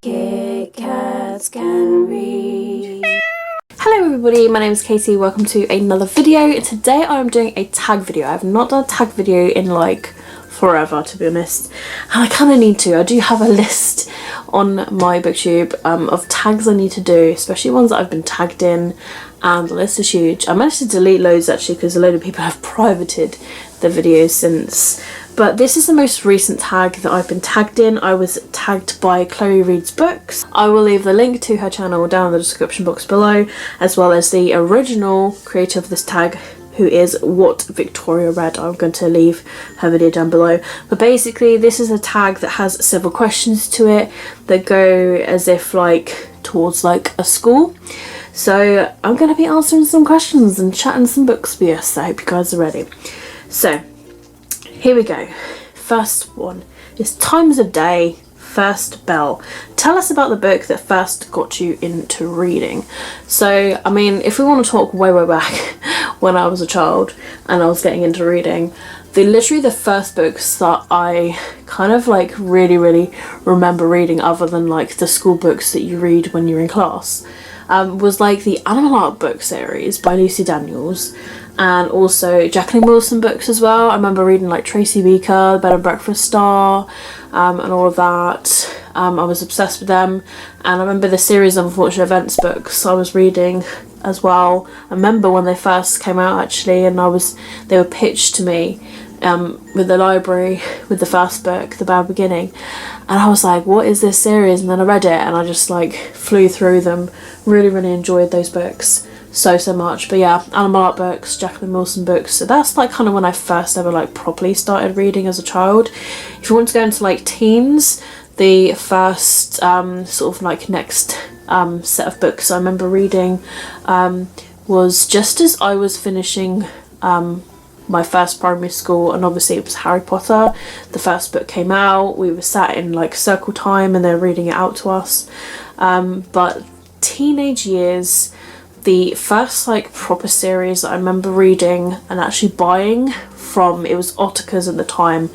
Kit Kats can read. Hello everybody, my name is Katie, welcome to another video. Today I'm doing a tag video. I have not done a tag video in like forever, to be honest, and I kind of need to. I do have a list on my booktube of tags I need to do, especially ones that I've been tagged in, and the list is huge. I managed to delete loads actually because a load of people have privated the videos since, but this is the most recent tag that I've been tagged in. I was tagged by Chloe Reads Books. I will leave the link to her channel down in the description box below, as well as the original creator of this tag, who is What Victoria Read. I'm going to leave her video down below. But basically this is a tag that has several questions to it that go as if like towards like a school. So I'm going to be answering some questions and chatting some books for you, so I hope you guys are ready. So here we go. First one is Times of Day, First Bell. Tell us about the book that first got you into reading. So, I mean, if we want to talk way back when I was a child and I was getting into reading, literally the first books that I kind of like really remember reading, other than like the school books that you read when you're in class, was like the Animal Art book series by Lucy Daniels, and also Jacqueline Wilson books as well. I remember reading like Tracy Beaker, The Bed and Breakfast Star, and all of that. I was obsessed with them, and I remember the series of Unfortunate Events books I was reading as well. I remember when they first came out actually, and they were pitched to me with the library with the first book, The Bad Beginning, and I was like, what is this series? And then I read it and I just like flew through them. Really enjoyed those books so much. But yeah, Animal Art books, Jacqueline Wilson books, so that's like kind of when I first ever like properly started reading as a child. If you want to go into like teens, the first sort of like next set of books I remember reading was just as I was finishing my first primary school, and obviously it was Harry Potter. The first book came out, we were sat in like circle time and they're reading it out to us. But teenage years, the first like proper series that I remember reading and actually buying from, it was Ottakar's at the time,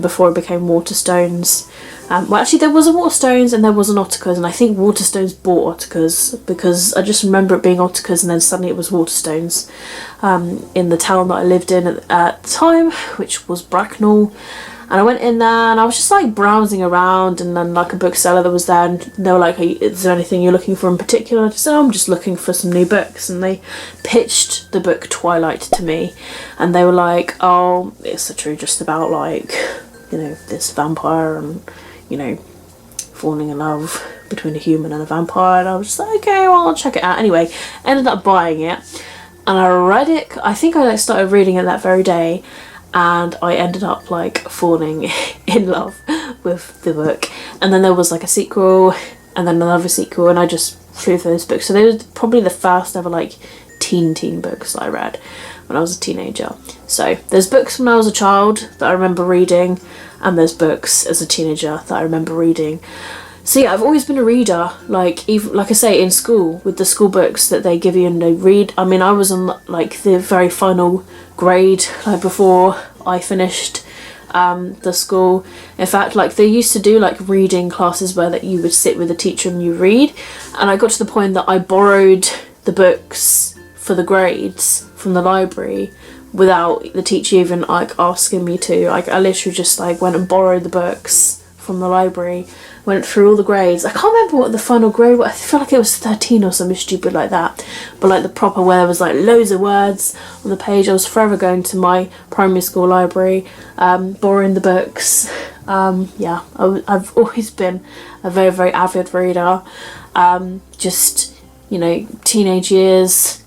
before it became Waterstones. Well, actually there was a Waterstones and there was an Ottakar's, and I think Waterstones bought Ottakar's, because I just remember it being Ottakar's and then suddenly it was Waterstones in the town that I lived in at the time, which was Bracknell. And I went in there and I was just like browsing around, and then like a bookseller that was there, and they were like, is there anything you're looking for in particular? And I just said, oh, I'm just looking for some new books. And they pitched the book Twilight to me, and they were like, oh, it's literally just about like, you know, this vampire and, you know, falling in love between a human and a vampire. And I was just like, okay, well, I'll check it out. Anyway, ended up buying it and I read it. I think I like started reading it that very day, and I ended up like falling in love with the book. And then there was like a sequel and then another sequel, and I just flew through those books. So they were probably the first ever like teen books that I read when I was a teenager. So there's books when I was a child that I remember reading, and there's books as a teenager that I remember reading. So yeah, I've always been a reader, like even like I say in school with the school books that they give you and they read. I mean, I was on like the very final grade, like before I finished the school. In fact, like they used to do like reading classes where that you would sit with a teacher and you read, and I got to the point that I borrowed the books for the grades from the library without the teacher even like asking me to. Like I literally just like went and borrowed the books from the library, went through all the grades. I can't remember what the final grade was. I feel like it was 13 or something stupid like that, but like the proper where there was like loads of words on the page. I was forever going to my primary school library, borrowing the books. Yeah, I've always been a very avid reader. Just, you know, teenage years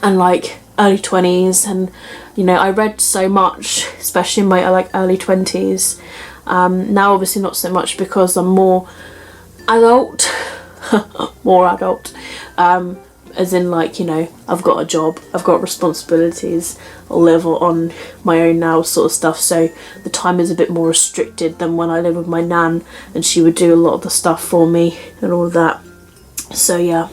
and like early 20s, and you know, I read so much, especially in my like early 20s. Now obviously not so much because I'm more adult, as in like, you know, I've got a job, I've got responsibilities, I live on my own now sort of stuff, so the time is a bit more restricted than when I lived with my nan and she would do a lot of the stuff for me and all of that. So yeah,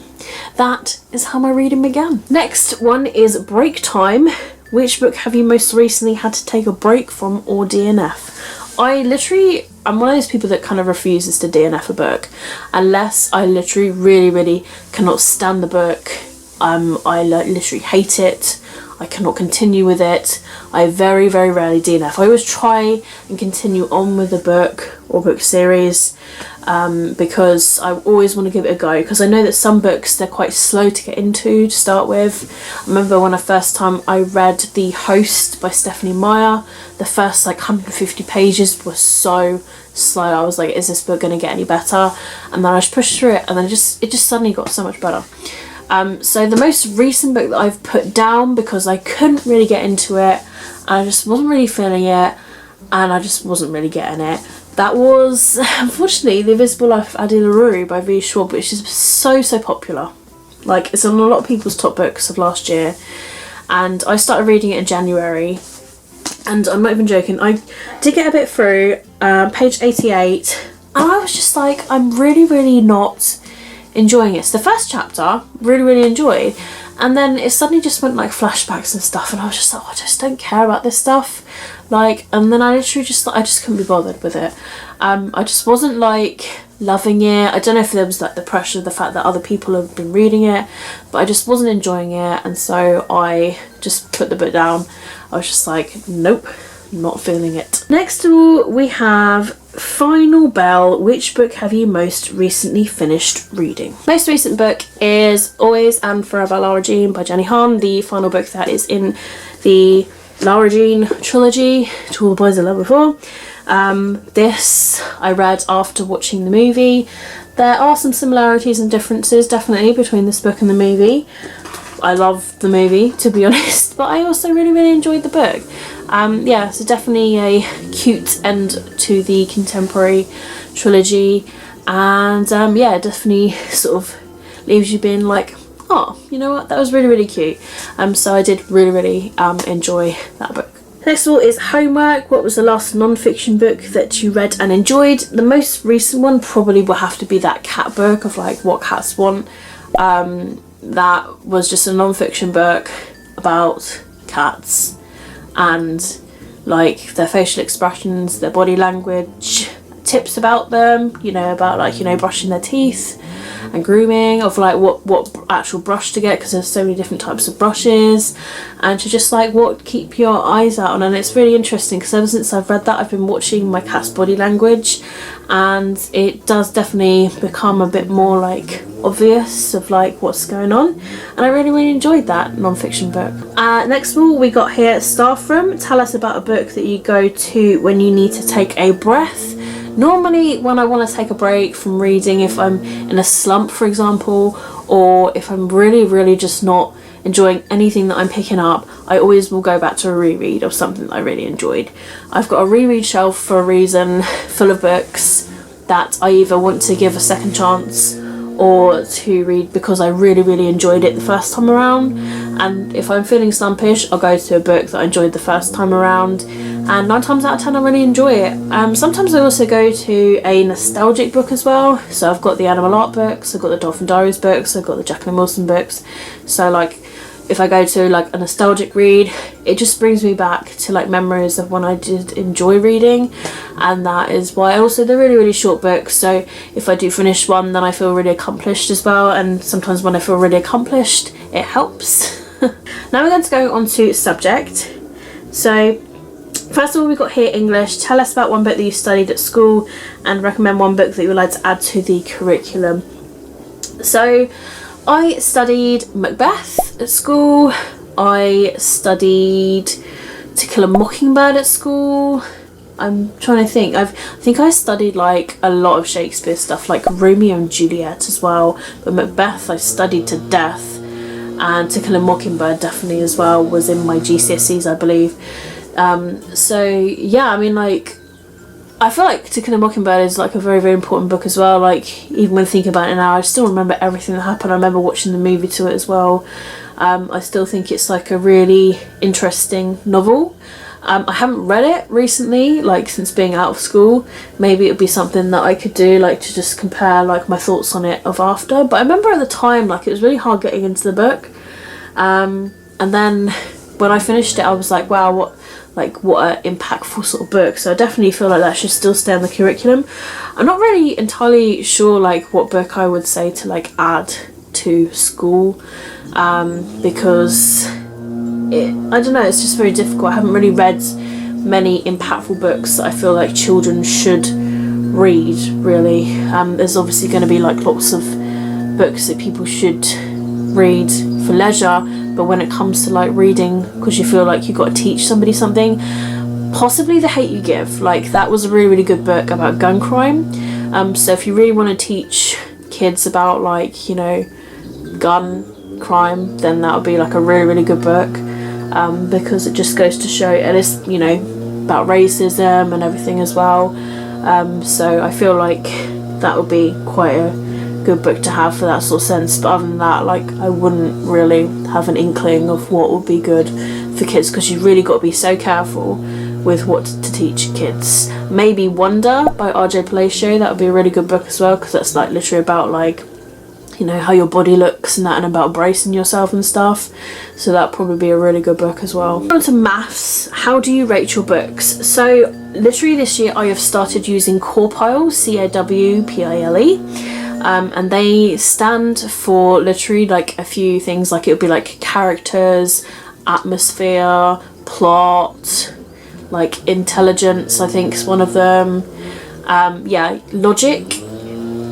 that is how my reading began. Next one is Break Time. Which book have you most recently had to take a break from or DNF? I'm one of those people that kind of refuses to DNF a book unless I literally really cannot stand the book. I literally hate it. I cannot continue with it. I very rarely DNF. I always try and continue on with the book or book series, because I always want to give it a go, because I know that some books, they're quite slow to get into to start with. I remember when first time I read The Host by Stephenie Meyer, the first like 150 pages was so slow. I was like, is this book going to get any better? And then I just pushed through it, and then it just suddenly got so much better. So the most recent book that I've put down, because I couldn't really get into it, and I just wasn't really feeling it, and I just wasn't really getting it, that was, unfortunately, The Invisible Life of Addie LaRue by V. Schwab, which is so popular. Like, it's on a lot of people's top books of last year, and I started reading it in January, and I'm not even joking, I did get a bit through, page 88, and I was just like, I'm really not enjoying it. So the first chapter, really enjoyed, and then it suddenly just went like flashbacks and stuff, and I was just like, oh, I just don't care about this stuff. Like, and then I literally I just couldn't be bothered with it. I just wasn't like loving it. I don't know if there was like the pressure of the fact that other people have been reading it, but I just wasn't enjoying it, and so I just put the book down. I was just like, nope, not feeling it. Next of all, we have Final Bell. Which book have you most recently finished reading? Most recent book is Always and Forever Lara Jean by Jenny Han, the final book that is in the Lara Jean trilogy, To All the Boys I Loved Before. This I read after watching the movie. There are some similarities and differences definitely between this book and the movie. I love the movie, to be honest, but I also really enjoyed the book. Yeah, so definitely a cute end to the contemporary trilogy, and yeah, definitely sort of leaves you being like, oh, you know what, that was really cute. So I did really enjoy that book. Next of all is Homework. What was the last non-fiction book that you read and enjoyed? The most recent one probably will have to be that cat book of like What Cats Want. That was just a non-fiction book about cats and like their facial expressions, their body language, tips about them, you know, about like, you know, brushing their teeth and grooming, of like what actual brush to get, because there's so many different types of brushes, and to just like what keep your eyes out on. And it's really interesting because ever since I've read that, I've been watching my cat's body language, and it does definitely become a bit more like obvious of like what's going on, and I really enjoyed that non-fiction book. Next of all, we got here Staff Room. Tell us about a book that you go to when you need to take a breath. Normally when I want to take a break from reading, if I'm in a slump for example, or if I'm really just not enjoying anything that I'm picking up, I always will go back to a reread of something that I really enjoyed. I've got a reread shelf for a reason, full of books that I either want to give a second chance or to read because I really enjoyed it the first time around. And if I'm feeling slumpish, I'll go to a book that I enjoyed the first time around, and 9 times out of 10 I really enjoy it. Sometimes I also go to a nostalgic book as well. So I've got the Animal Art books, I've got the Dolphin Diaries books, I've got the Jacqueline Wilson books. So like if I go to like a nostalgic read, it just brings me back to like memories of when I did enjoy reading, and that is why also they're really short books. So if I do finish one, then I feel really accomplished as well, and sometimes when I feel really accomplished, it helps. Now we're going to go on to subject. So first of all, we've got here English. Tell us about one book that you studied at school and recommend one book that you would like to add to the curriculum. So I studied Macbeth at school. I studied To Kill a Mockingbird at school. I'm trying to think. I think I studied like a lot of Shakespeare stuff, like Romeo and Juliet as well. But Macbeth I studied to death, and To Kill a Mockingbird definitely as well was in my GCSEs, I believe. So yeah, I mean, like, I feel like To Kill a Mockingbird is like a very important book as well. Like, even when thinking about it now, I still remember everything that happened. I remember watching the movie to it as well. I still think it's like a really interesting novel. I haven't read it recently, like since being out of school. Maybe it would be something that I could do, like to just compare like my thoughts on it of after. But I remember at the time, like, it was really hard getting into the book. And then when I finished it, I was like, wow, what an impactful sort of book. So I definitely feel like that should still stay on the curriculum. I'm not really entirely sure like what book I would say to like add to school, because I don't know, it's just very difficult. I haven't really read many impactful books that I feel like children should read, really. There's obviously going to be like lots of books that people should read for leisure, but when it comes to like reading because you feel like you've got to teach somebody something, possibly The Hate U Give. Like, that was a really, really good book about gun crime. So if you really want to teach kids about like, you know, gun crime, then that would be like a really, really good book, because it just goes to show, and it's, you know, about racism and everything as well. So I feel like that would be quite a good book to have for that sort of sense. But other than that, like, I wouldn't really have an inkling of what would be good for kids, because you've really got to be so careful with what to teach kids. Maybe Wonder by RJ Palacio, that would be a really good book as well, because that's like literally about like, you know, how your body looks and that, and about bracing yourself and stuff. So that'd probably be a really good book as well. On to maths. How do you rate your books? So literally this year I have started using Cawpile, CAWPILE, and they stand for literally like a few things. Like, it would be like characters, atmosphere, plot, like intelligence, I think is one of them. Yeah, logic,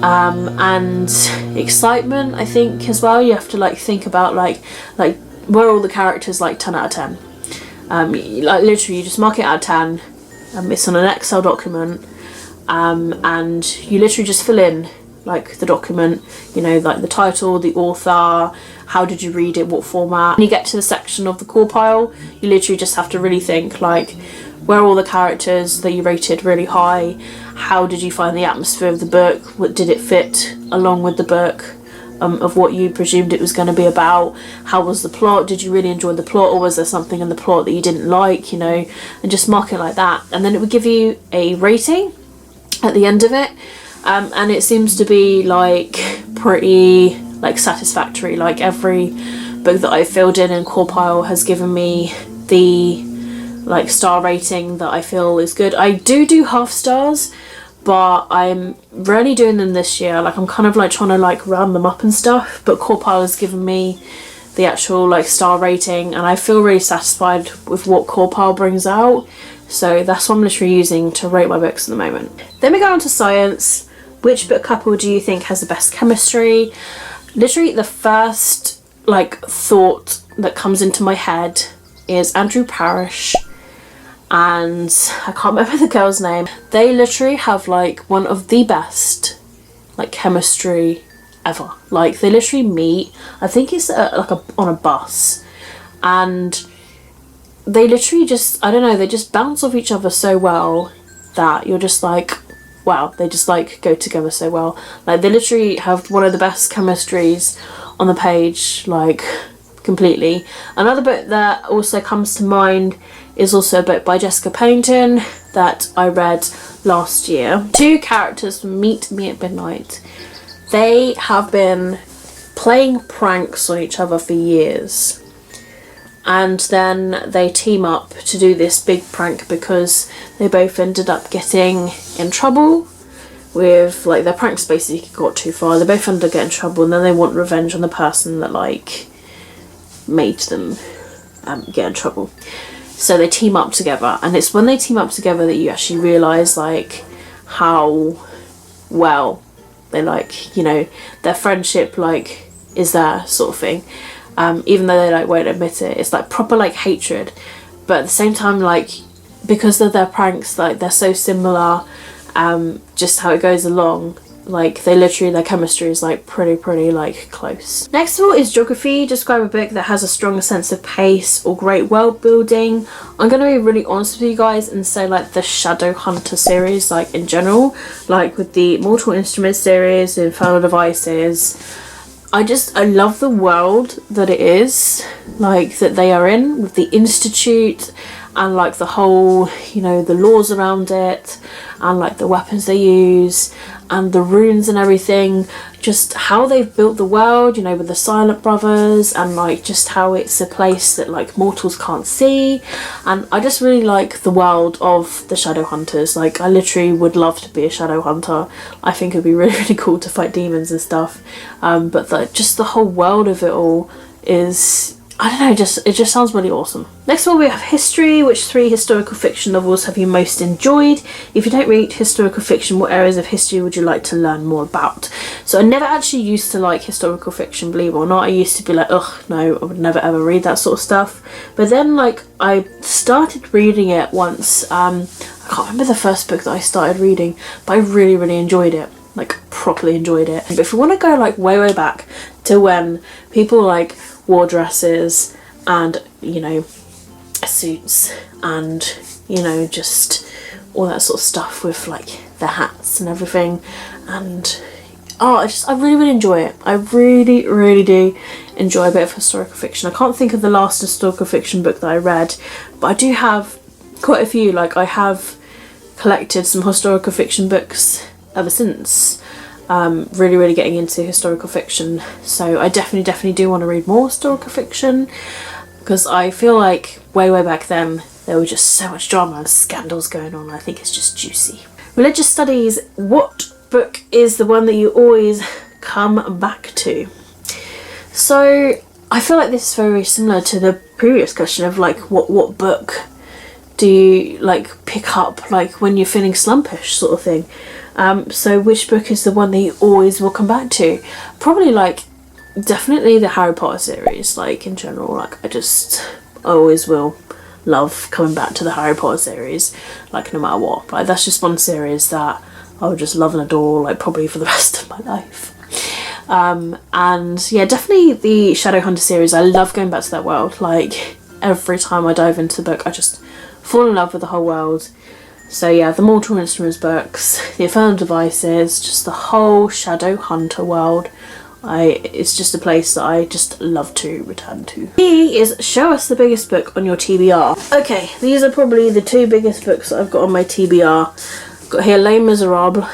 and excitement, I think, as well. You have to like think about like were all the characters like 10 out of 10. Like, literally you just mark it out of 10. It's on an Excel document, and you literally just fill in like the document, you know, like the title, the author, how did you read it, what format. When you get to the section of the Cawpile, you literally just have to really think like, where are all the characters that you rated really high? How did you find the atmosphere of the book? What did it fit along with the book, of what you presumed it was going to be about? How was the plot? Did you really enjoy the plot, or was there something in the plot that you didn't like, you know? And just mark it like that, and then it would give you a rating at the end of it. And it seems to be like pretty like satisfactory. Like, every book that I've filled in Cawpile has given me the like star rating that I feel is good. I do half stars, but I'm rarely doing them this year. Like, I'm kind of like trying to like round them up and stuff, but Cawpile has given me the actual like star rating, and I feel really satisfied with what Cawpile brings out. So that's what I'm literally using to rate my books at the moment. Then we go on to science. Which book couple do you think has the best chemistry? Literally the first like thought that comes into my head is Andrew Parrish and I can't remember the girl's name. They literally have like one of the best like chemistry ever. Like, they literally meet, I think it's on a bus, and they literally just, I don't know, they just bounce off each other so well that you're just like, wow, they just like go together so well. Like, they literally have one of the best chemistries on the page, like, completely. Another book that also comes to mind is also a book by Jessica Pennington that I read last year. Two characters from Meet Me at Midnight. They have been playing pranks on each other for years, and then they team up to do this big prank because they both ended up getting in trouble with, like, their pranks basically got too far. They both ended up getting in trouble, and then they want revenge on the person that like made them get in trouble. So they team up together, and it's when they team up together that you actually realise like how well they, like, you know, their friendship like is there, sort of thing. Even though they like won't admit it, it's like proper like hatred, but at the same time, like, because of their pranks, like, they're so similar, just how it goes along, like, they literally, their chemistry is like pretty like close. Next of all is geography. Describe a book that has a strong sense of pace or great world building. I'm gonna be really honest with you guys and say like the Shadowhunter series, like in general, like with the Mortal Instruments series, Infernal Devices. I love the world that it is, like, that they are in with the Institute and like the whole, you know, the laws around it, and like the weapons they use and the runes and everything, just how they've built the world, you know, with the Silent Brothers, and like just how it's a place that like mortals can't see. And I just really like the world of the Shadowhunters. Like I literally would love to be a Shadowhunter. I think it'd be really, really cool to fight demons and stuff, but just the whole world of it all is, I don't know, it just sounds really awesome. Next one we have history. Which 3 historical fiction novels have you most enjoyed? If you don't read historical fiction, what areas of history would you like to learn more about? So I never actually used to like historical fiction, believe it or not. I used to be like, ugh, no, I would never ever read that sort of stuff. But then like I started reading it once. I can't remember the first book that I started reading, but I really, really enjoyed it. Like properly enjoyed it. But if we want to go like way back to when people like wore dresses and, you know, suits and, you know, just all that sort of stuff with like the hats and everything, and I really, really enjoy it. I really, really do enjoy a bit of historical fiction. I can't think of the last historical fiction book that I read, but I do have quite a few. Like I have collected some historical fiction books ever since. Really, really getting into historical fiction, so I definitely do want to read more historical fiction, because I feel like way back then there was just so much drama and scandals going on. I think it's just juicy. Religious studies. What book is the one that you always come back to? So I feel like this is very similar to the previous question of like what book do you like pick up like when you're feeling slumpish, sort of thing. So which book is the one that you always will come back to? Probably like definitely the Harry Potter series, like in general. Like I always will love coming back to the Harry Potter series, like no matter what. Like that's just one series that I would just love and adore, like probably for the rest of my life. And yeah, definitely the Shadowhunter series. I love going back to that world. Like every time I dive into the book, I just fall in love with the whole world. So yeah, the Mortal Instruments books, the Infernal Devices, just the whole Shadowhunter world. It's just a place that I just love to return to. B is show us the biggest book on your TBR. Okay, these are probably the 2 biggest books that I've got on my TBR. I've got here Les Miserables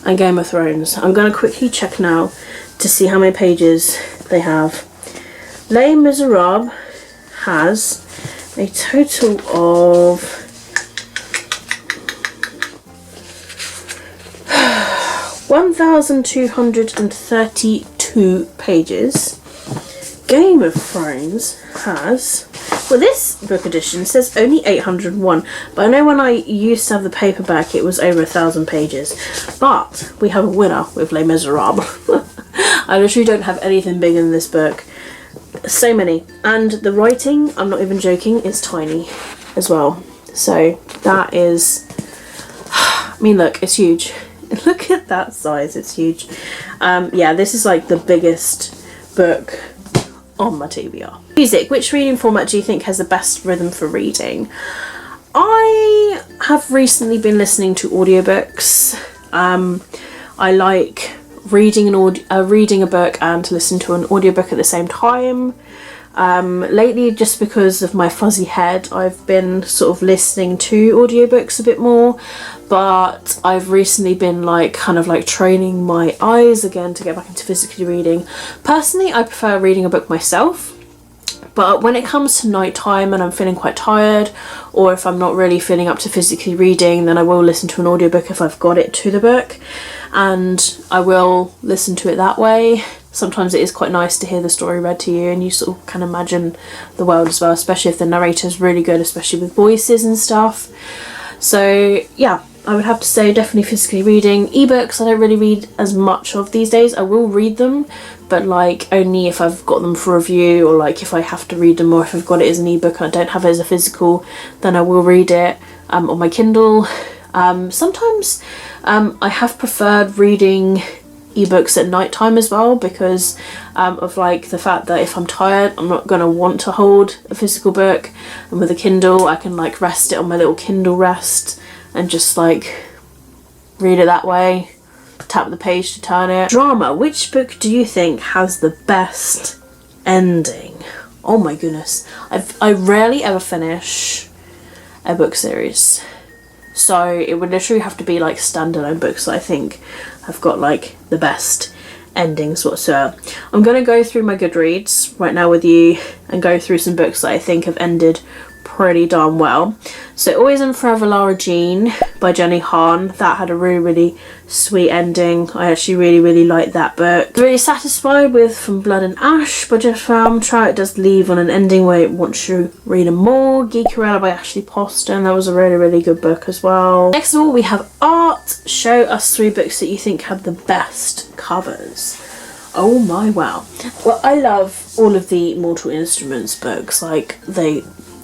and Game of Thrones. I'm going to quickly check now to see how many pages they have. Les Miserables has a total of 1,232 pages. Game of Thrones has, well, this book edition says only 801, but I know when I used to have the paperback it was over 1,000 pages. But we have a winner with Les Miserables. I literally don't have anything bigger than this book. So many, and the writing, I'm not even joking, is tiny as well. So that is, I mean, look, it's huge. Look at that size, it's huge. Yeah, this is like the biggest book on my TBR. Music. Which reading format do you think has the best rhythm for reading? I have recently been listening to audiobooks. I like reading reading a book and listening to an audiobook at the same time. Lately, just because of my fuzzy head, I've been sort of listening to audiobooks a bit more, but I've recently been like kind of like training my eyes again to get back into physically reading. Personally, I prefer reading a book myself, but when it comes to night time and I'm feeling quite tired, or if I'm not really feeling up to physically reading, then I will listen to an audiobook if I've got it to the book, and I will listen to it that way. Sometimes it is quite nice to hear the story read to you and you sort of can imagine the world as well, especially if the narrator is really good, especially with voices and stuff. So yeah, I would have to say definitely physically reading. Ebooks I don't really read as much of these days. I will read them, but like only if I've got them for review, or like if I have to read them, or if I've got it as an ebook and I don't have it as a physical, then I will read it on my Kindle. Sometimes I have preferred reading ebooks at night time as well, because of like the fact that if I'm tired I'm not going to want to hold a physical book, and with a Kindle I can like rest it on my little Kindle rest and just like read it that way, tap the page to turn it. Drama. Which book do you think has the best ending? Oh my goodness, I rarely ever finish a book series. So it would literally have to be like standalone books that I think have got like the best endings whatsoever. I'm going to go through my Goodreads right now with you and go through some books that I think have ended pretty darn well. So Always and Forever Lara Jean by Jenny Han, that had a really sweet ending. I actually really liked that book. Really satisfied with From Blood and Ash by Jeff Armstrong. It does leave on an ending where it wants you to read more. Geekerella by Ashley Poston, that was a really good book as well. Next of all, we have Art. Show us 3 books that you think have the best covers. Oh my wow. Well, I love all of the Mortal Instruments books, like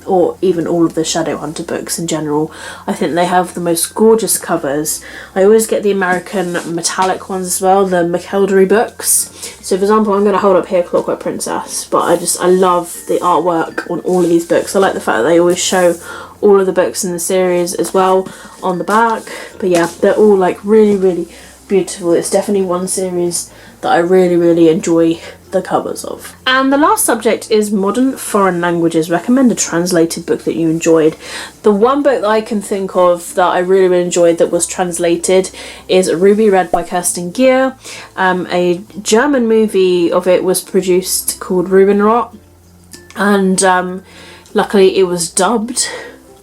or even all of the Shadowhunter books in general. I think they have the most gorgeous covers. I always get the American metallic ones as well, the McElderry books. So for example, I'm going to hold up here Clockwork Princess, but I love the artwork on all of these books. I like the fact that they always show all of the books in the series as well on the back. But yeah, they're all like really beautiful. It's definitely one series that I really enjoy the covers of. And the last subject is modern foreign languages. Recommend a translated book that you enjoyed. The one book that I can think of that I really enjoyed that was translated is Ruby Red by Kirsten Gier. A German movie of it was produced called Rubinrot, and luckily it was dubbed.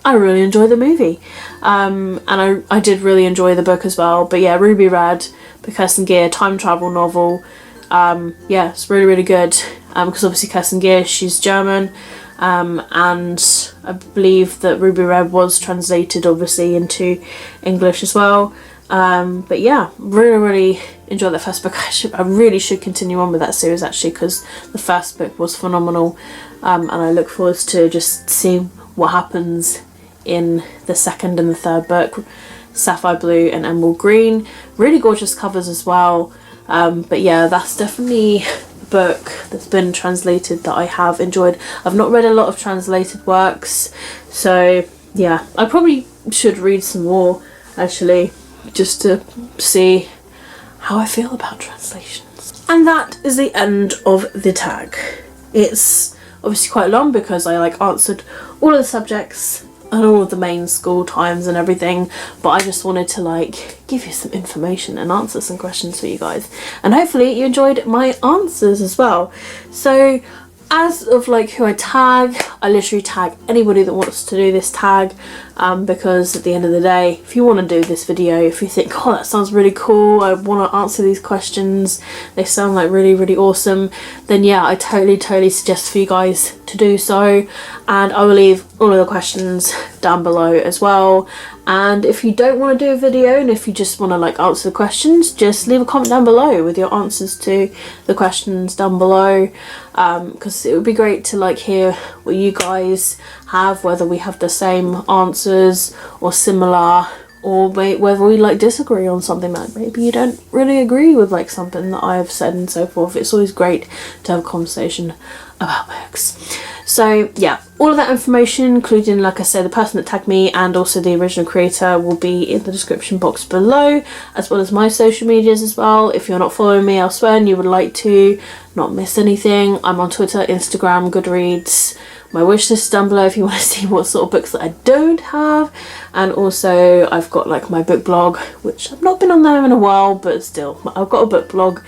I really enjoyed the movie, and I did really enjoy the book as well. But yeah, Ruby Red by Kirsten Gier, time travel novel. Yeah, it's really good, because obviously Kirsten Gier, she's German, and I believe that Ruby Red was translated obviously into English as well. But yeah, really enjoyed that first book. I really should continue on with that series actually, because the first book was phenomenal, and I look forward to just seeing what happens in the second and the third book. Sapphire Blue and Emerald Green, really gorgeous covers as well. But yeah, that's definitely a book that's been translated that I have enjoyed. I've not read a lot of translated works, so yeah, I probably should read some more actually, just to see how I feel about translations. And that is the end of the tag. It's obviously quite long because I answered all of the subjects and all of the main school times and everything, but I just wanted to give you some information and answer some questions for you guys, and hopefully you enjoyed my answers as well. So as of who I tag, I literally tag anybody that wants to do this tag, because at the end of the day, if you want to do this video, if you think, oh, that sounds really cool, I want to answer these questions, they sound like really awesome, then yeah, I totally suggest for you guys to do so, and I will leave all of the questions down below as well. And if you don't want to do a video, and if you just want to answer the questions, just leave a comment down below with your answers to the questions down below, because it would be great to hear what you guys have, whether we have the same answers or similar, or whether we disagree on something, that maybe you don't really agree with something that I've said and so forth. It's always great to have a conversation about books. So yeah, all of that information, including like I said the person that tagged me and also the original creator, will be in the description box below, as well as my social medias as well. If you're not following me elsewhere and you would like to not miss anything, I'm on Twitter, Instagram, Goodreads. My wish list is down below if you want to see what sort of books that I don't have. And also I've got my book blog, which I've not been on there in a while, but still, I've got a book blog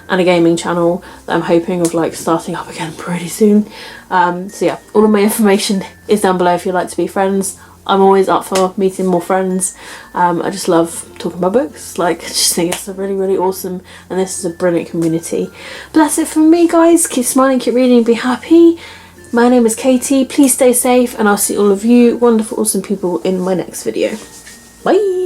and a gaming channel that I'm hoping of starting up again pretty soon. So yeah, all of my information is down below if you'd like to be friends. I'm always up for meeting more friends. I just love talking about books. I just think it's a really awesome, and this is a brilliant community. But that's it from me, guys. Keep smiling, keep reading, be happy. My name is Katie. Please stay safe, and I'll see all of you wonderful, awesome people in my next video. Bye!